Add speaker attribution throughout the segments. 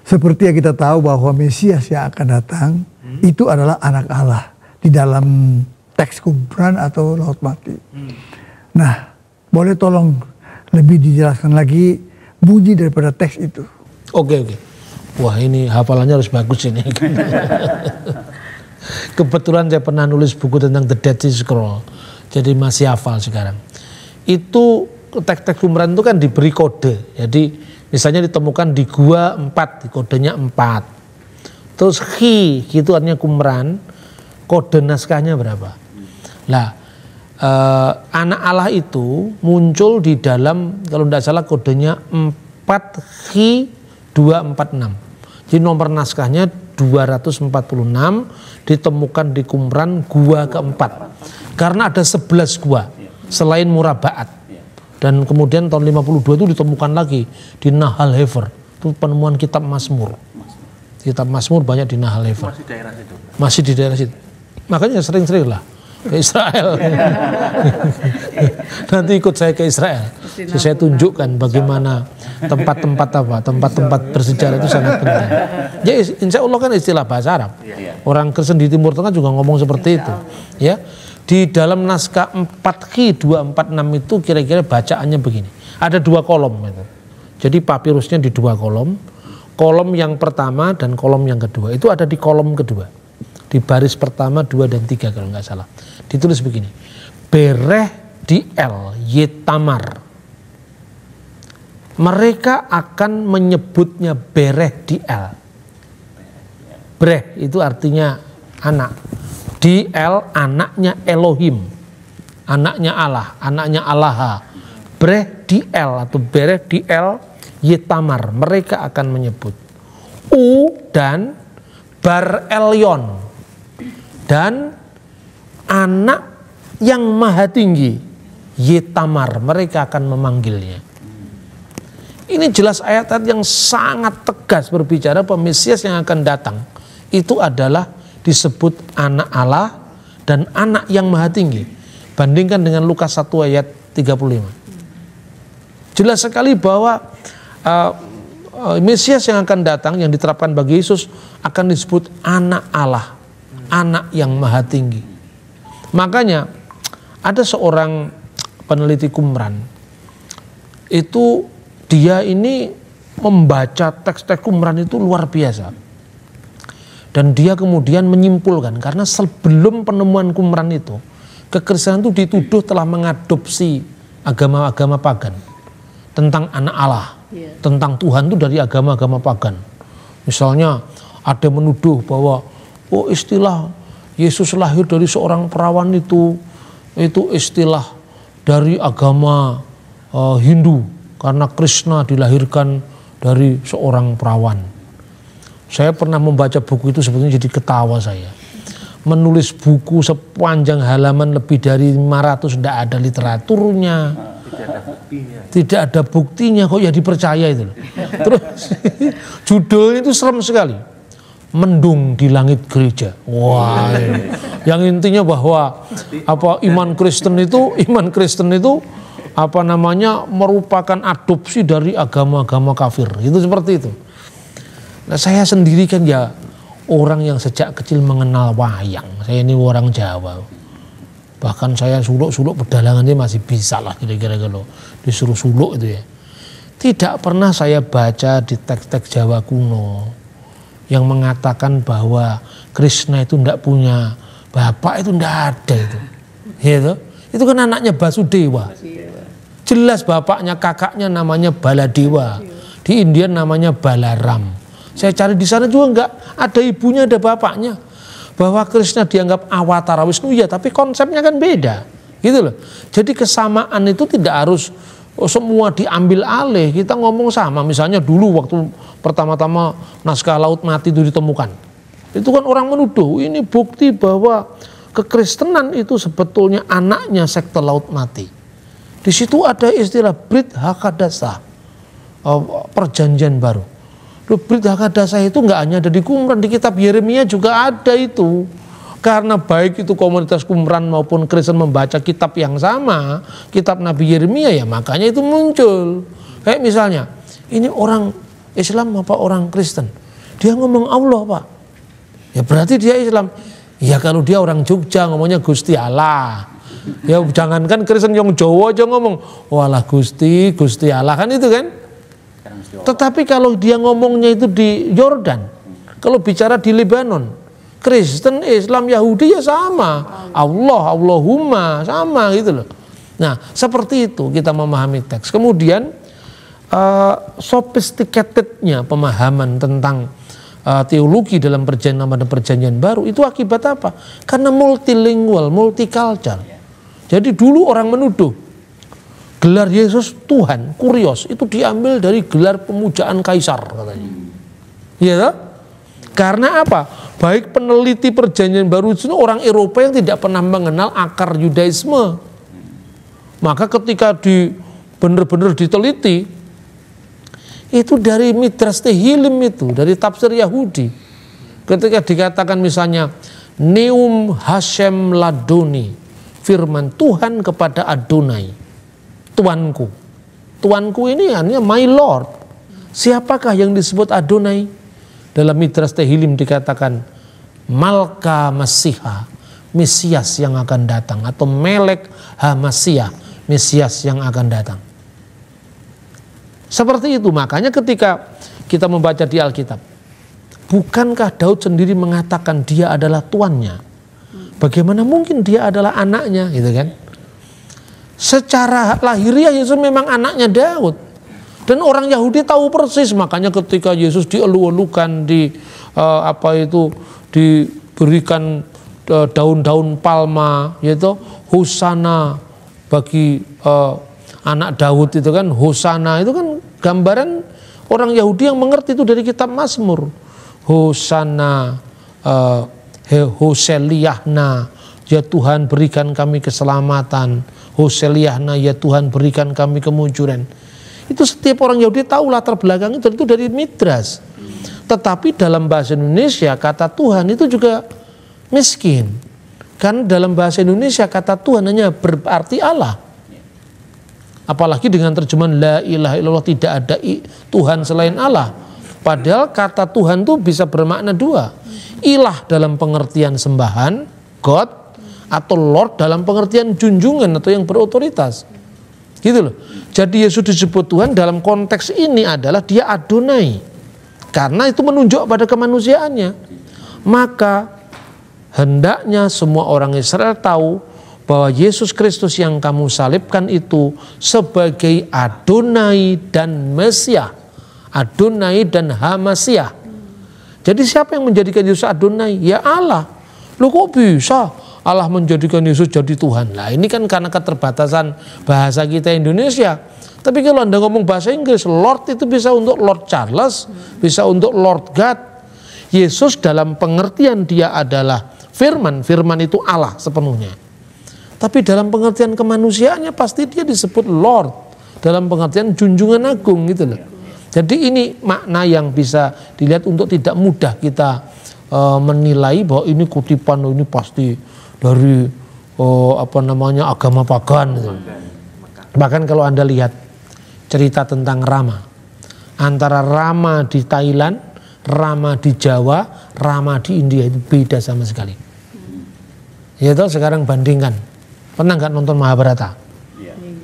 Speaker 1: Seperti yang kita tahu bahwa Mesias yang akan datang itu adalah anak Allah di dalam teks Qumran atau Laut Mati. Nah, boleh tolong lebih dijelaskan lagi bunyi daripada teks itu.
Speaker 2: Oke. Wah, ini hafalannya harus bagus ini. Kebetulan saya pernah nulis buku tentang The Dead Sea Scroll. Jadi masih hafal sekarang. Itu teks-teks Qumran itu kan diberi kode. Jadi misalnya ditemukan di gua 4, kodenya 4. Terus khi itu artinya Qumran, kode naskahnya berapa? Lah, anak Allah itu muncul di dalam, kalau tidak salah kodenya 4 khi 246. Jadi nomor naskahnya 246, ditemukan di Qumran gua keempat. Karena ada 11 gua selain Murabaat. Dan kemudian tahun 52 itu ditemukan lagi di Nahal Hefer. Itu penemuan kitab Mazmur. Kitab Mazmur banyak di Nahal Hefer.
Speaker 3: Masih daerah situ.
Speaker 2: Masih di daerah situ. Makanya sering-sering lah ke Israel. Nanti ikut saya ke Israel. Saya tunjukkan bagaimana tempat-tempat bersejarah itu sangat penting. Ya, insya Allah kan istilah bahasa Arab. Orang Kristen di Timur Tengah juga ngomong seperti itu. Ya. Di dalam naskah 4Q 246 itu kira-kira bacaannya begini. Ada 2 kolom itu. Jadi papirusnya di 2 kolom. Kolom yang pertama dan kolom yang kedua. Itu ada di kolom kedua. Di baris pertama, 2 dan 3 kalau nggak salah. Ditulis begini. Bereh di El Yetamar. Mereka akan menyebutnya Bereh di El. Bereh itu artinya anak. Di El anaknya Elohim, anaknya Allah, anaknya Allah. Bereh di El atau Bereh di El Yetamar, mereka akan menyebut. U dan Bar Elyon dan anak yang maha tinggi Yetamar, mereka akan memanggilnya. Ini jelas ayat-ayat yang sangat tegas berbicara bahwa Mesias yang akan datang itu adalah disebut anak Allah dan anak yang maha tinggi. Bandingkan dengan Lukas 1 ayat 35. Jelas sekali bahwa Mesias yang akan datang yang diterapkan bagi Yesus akan disebut anak Allah, anak yang maha tinggi. Makanya ada seorang peneliti Qumran itu dia ini membaca teks-teks Qumran itu luar biasa. Dan dia kemudian menyimpulkan, karena sebelum penemuan Qumran itu, kekristenan itu dituduh telah mengadopsi agama-agama pagan. Tentang anak Allah, tentang Tuhan itu dari agama-agama pagan. Misalnya ada menuduh bahwa, oh istilah Yesus lahir dari seorang perawan itu istilah dari agama Hindu. Karena Krishna dilahirkan dari seorang perawan. Saya pernah membaca buku itu sebetulnya jadi ketawa saya. Menulis buku sepanjang halaman lebih dari 500 tidak ada literaturnya. Tidak ada buktinya kok ya dipercaya itu. Terus judulnya itu serem sekali. Mendung di langit gereja. Wah. Yang intinya bahwa iman Kristen itu merupakan adopsi dari agama-agama kafir. Itu seperti itu. Nah, saya sendiri kan ya orang yang sejak kecil mengenal wayang. Saya ini orang Jawa. Bahkan saya suluk-suluk pedalangannya masih bisa lah kira-kira kalau disuruh suluk itu ya. Tidak pernah saya baca di teks-teks Jawa kuno yang mengatakan bahwa Krishna itu tidak punya bapak, itu tidak ada itu. Gitu. Itu kan anaknya Basudewa. Jelas bapaknya, kakaknya namanya Baladewa. Di India namanya Balaram. Saya cari di sana juga enggak ada ibunya, ada bapaknya. Bahwa Krishna dianggap awatara Wisnu ya, tapi konsepnya kan beda. Gitu loh. Jadi kesamaan itu tidak harus semua diambil alih. Kita ngomong sama. Misalnya dulu waktu pertama-tama naskah Laut Mati itu ditemukan. Itu kan orang menuduh, ini bukti bahwa kekristenan itu sebetulnya anaknya sekte Laut Mati. Di situ ada istilah Brit Hakadasa, perjanjian baru. Brit Hakadasa itu nggak hanya ada di Qumran, di kitab Yeremia juga ada itu. Karena baik itu komunitas Qumran maupun Kristen membaca kitab yang sama, kitab Nabi Yeremia, ya makanya itu muncul. Kayak misalnya, ini orang Islam apa orang Kristen? Dia ngomong Allah, Pak. Ya berarti dia Islam. Ya kalau dia orang Jogja ngomongnya Gusti Allah. Ya jangankan Kristen yang Jawa aja ngomong walah Gusti Allah kan itu kan. Tetapi kalau dia ngomongnya itu di Yordan, kalau bicara di Lebanon, Kristen, Islam, Yahudi ya sama. Allah, Allahumma sama gitu loh. Nah seperti itu kita memahami teks. Kemudian sophisticatednya pemahaman tentang teologi dalam perjanjian lama dan perjanjian baru itu akibat apa? Karena multilingual, multicultural. Jadi dulu orang menuduh gelar Yesus Tuhan, kurios, itu diambil dari gelar pemujaan kaisar katanya. Iya toh? Karena apa? Baik peneliti perjanjian baru itu orang Eropa yang tidak pernah mengenal akar Yudaisme. Maka ketika benar-benar diteliti, itu dari Midrash Tehillim itu, dari tafsir Yahudi. Ketika dikatakan misalnya Neum Hashem Ladoni, firman Tuhan kepada Adonai, Tuanku. Tuanku ini artinya my Lord. Siapakah yang disebut Adonai? Dalam Midrash Tehillim dikatakan Malka Masiha, Mesias yang akan datang, atau Melek HaMasiah, Mesias yang akan datang. Seperti itu, makanya ketika kita membaca di Alkitab, bukankah Daud sendiri mengatakan dia adalah tuannya? Bagaimana mungkin dia adalah anaknya, gitu kan? Secara lahiriah Yesus memang anaknya Daud. Dan orang Yahudi tahu persis, makanya ketika Yesus dielu-elukan, diberikan daun-daun palma, yaitu Hosana bagi anak Daud itu kan, Hosana itu kan gambaran orang Yahudi yang mengerti itu dari kitab Mazmur. Hosana, Hoseliyahna, ya Tuhan berikan kami keselamatan. Hoseliyahna, ya Tuhan berikan kami kemunculan. Itu setiap orang Yahudi tahu latar belakang itu dari Midrash. Tetapi dalam bahasa Indonesia kata Tuhan itu juga miskin. Karena dalam bahasa Indonesia kata Tuhan hanya berarti Allah. Apalagi dengan terjemahan la ilaha illallah, tidak ada Tuhan selain Allah. Padahal kata Tuhan itu bisa bermakna dua. Ilah dalam pengertian sembahan, God, atau Lord dalam pengertian junjungan atau yang berotoritas. Gitu loh. Jadi Yesus disebut Tuhan dalam konteks ini adalah dia Adonai. Karena itu menunjuk pada kemanusiaannya. Maka hendaknya semua orang Israel tahu bahwa Yesus Kristus yang kamu salibkan itu sebagai Adonai dan Mesias, Adonai dan HaMasiah. Jadi siapa yang menjadikan Yesus Adonai? Ya Allah. Loh kok bisa Allah menjadikan Yesus jadi Tuhan? Nah ini kan karena keterbatasan bahasa kita Indonesia. Tapi kalau Anda ngomong bahasa Inggris, Lord itu bisa untuk Lord Charles, bisa untuk Lord God. Yesus dalam pengertian dia adalah firman, firman itu Allah sepenuhnya. Tapi dalam pengertian kemanusiaannya pasti dia disebut Lord, dalam pengertian junjungan agung gitu loh. Jadi ini makna yang bisa dilihat untuk tidak mudah kita menilai bahwa ini kutipan, ini pasti dari agama pagan gitu. Bahkan kalau Anda lihat cerita tentang Rama, antara Rama di Thailand, Rama di Jawa, Rama di India itu beda sama sekali. Ya toh, sekarang bandingkan. Pernah nggak nonton Mahabharata?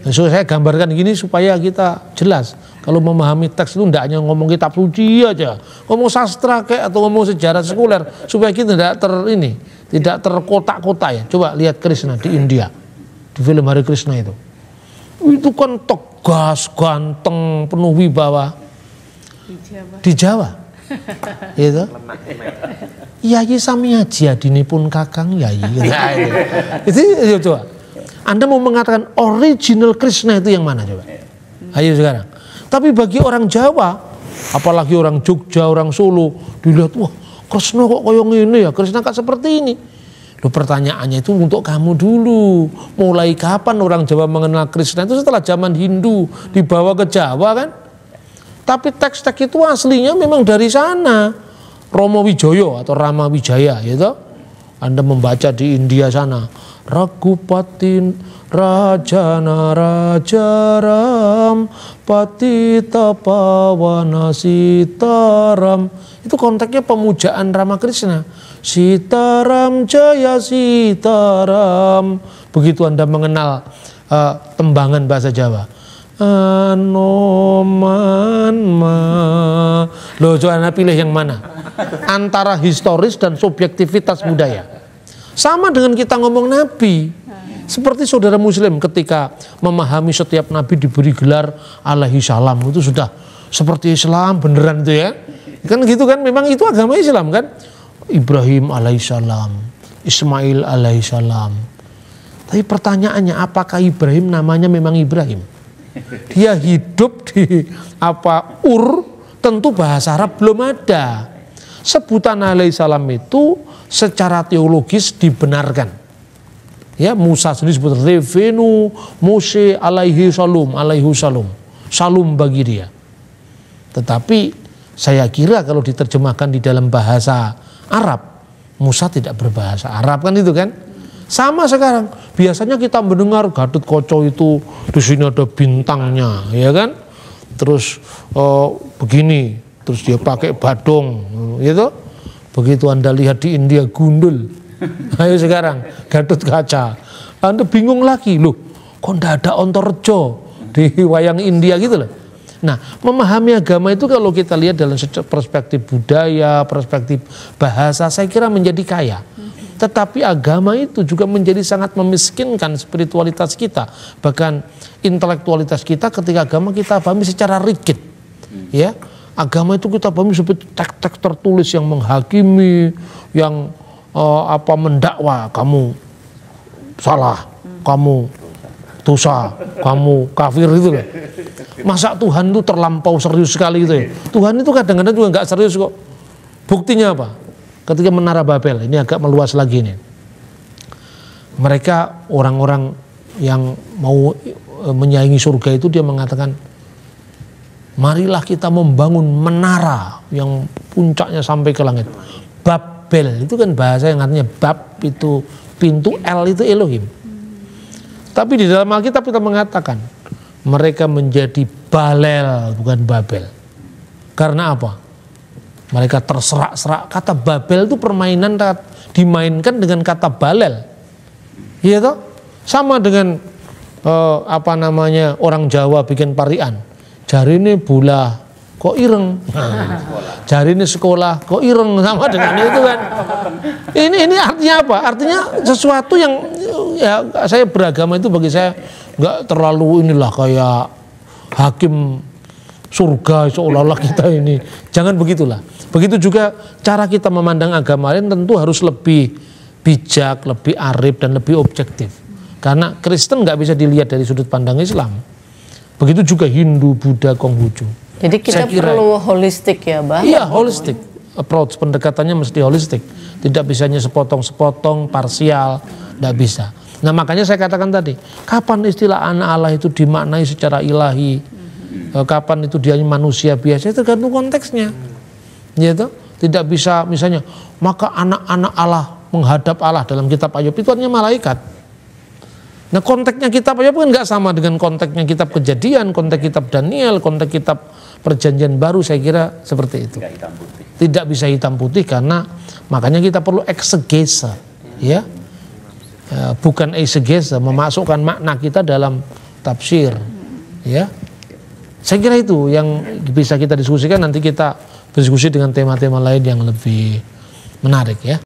Speaker 2: So, saya gambarkan gini supaya kita jelas. Kalau memahami teks itu tidak hanya ngomong kitab suci aja, ngomong sastra kayak atau ngomong sejarah sekuler, supaya kita tidak terkotak-kotak ya. Coba lihat Krishna di India, di film Hari Krishna itu kan tegas, ganteng, penuh wibawa. Di Jawa, gitu. Yayi samiaji adinipun kakang yayi. Itu coba. Anda mau mengatakan original Krishna itu yang mana coba? Ayo sekarang. Tapi bagi orang Jawa, apalagi orang Jogja, orang Solo, dilihat, wah Krishna kok koyong ini ya, Krishna kok seperti ini. Loh, pertanyaannya itu untuk kamu dulu. Mulai kapan orang Jawa mengenal Krishna? Itu setelah zaman Hindu dibawa ke Jawa kan? Tapi teks-teks itu aslinya memang dari sana. Romo Wijoyo atau Rama Wijaya gitu. Anda membaca di India sana, Ragupatin Rajana Rajaram Patita Pawana Sitaram. Itu konteksnya pemujaan Ramakrishna. Sitaram Jaya Sitaram. Begitu Anda mengenal tembangan bahasa Jawa. Anoman ma. Loh, coba Anda pilih yang mana? Antara historis dan subjektivitas budaya. Sama dengan kita ngomong Nabi. Seperti saudara Muslim ketika memahami setiap Nabi diberi gelar alaihi salam, itu sudah seperti Islam beneran itu ya. Kan gitu kan, memang itu agama Islam kan. Ibrahim alaihissalam, Ismail alaihissalam. Tapi pertanyaannya, apakah Ibrahim namanya memang Ibrahim? Dia hidup di Ur, tentu bahasa Arab belum ada. Sebutan alaihissalam itu secara teologis dibenarkan. Ya, Musa sendiri disebut Revenu Mose alaihi salam, salum bagi dia. Tetapi saya kira kalau diterjemahkan di dalam bahasa Arab, Musa tidak berbahasa Arab kan itu kan? Sama sekarang, biasanya kita mendengar Gatot Kaca itu di sini ada bintangnya, ya kan? Terus begini, terus dia pakai badong, gitu. Begitu Anda lihat di India gundul. Ayo sekarang Gatot Kaca, Anda bingung lagi, loh kok ndak ada Ontorejo di wayang India gitu loh. Nah, memahami agama itu kalau kita lihat dalam perspektif budaya, perspektif bahasa, saya kira menjadi kaya. Tetapi agama itu juga menjadi sangat memiskinkan spiritualitas kita, bahkan intelektualitas kita ketika agama kita pahami secara rigid. Ya, agama itu kita pahami seperti teks-teks tertulis yang menghakimi, yang mendakwa, kamu salah, kamu dosa, kamu kafir gitu loh. Masa Tuhan itu terlampau serius sekali gitu ya. Tuhan itu kadang-kadang juga nggak serius kok. Buktinya apa? Ketika Menara Babel, ini agak meluas lagi nih. Mereka orang-orang yang mau menyaingi surga itu dia mengatakan, marilah kita membangun menara yang puncaknya sampai ke langit. Babel itu kan bahasa yang artinya bab itu pintu, L itu Elohim. Tapi di dalam Alkitab kita mengatakan mereka menjadi Balel bukan Babel. Karena apa? Mereka terserak-serak. Kata Babel itu permainan dimainkan dengan kata Balel. Iya toh? Sama dengan orang Jawa bikin parian. Jari ini bola kok ireng, jari ini sekolah kok ireng, sama dengan itu kan. Ini artinya apa? Artinya sesuatu yang ya, saya beragama itu bagi saya nggak terlalu inilah kayak hakim surga seolah-olah kita ini. Jangan begitulah. Begitu juga cara kita memandang agama lain tentu harus lebih bijak, lebih arif dan lebih objektif. Karena Kristen nggak bisa dilihat dari sudut pandang Islam. Begitu juga Hindu, Buddha, Konghucu.
Speaker 3: Jadi kita perlu holistik ya, Bang?
Speaker 2: Iya, holistik approach, pendekatannya mesti holistik. Tidak bisanya sepotong-sepotong, parsial, tidak bisa. Nah, makanya saya katakan tadi, kapan istilah anak Allah itu dimaknai secara ilahi, kapan itu dia manusia biasa, tergantung konteksnya. Gitu? Tidak bisa misalnya, maka anak-anak Allah menghadap Allah dalam kitab Ayub itu artinya malaikat. Nah, konteksnya kitab Ayub kan nggak sama dengan konteksnya kitab Kejadian, konteks kitab Daniel, konteks kitab Perjanjian Baru, saya kira seperti itu. Tidak bisa hitam putih karena makanya kita perlu eksegese, ya, bukan eksegese, memasukkan makna kita dalam tafsir, ya. Saya kira itu yang bisa kita diskusikan. Nanti kita berdiskusi dengan tema-tema lain yang lebih menarik, ya.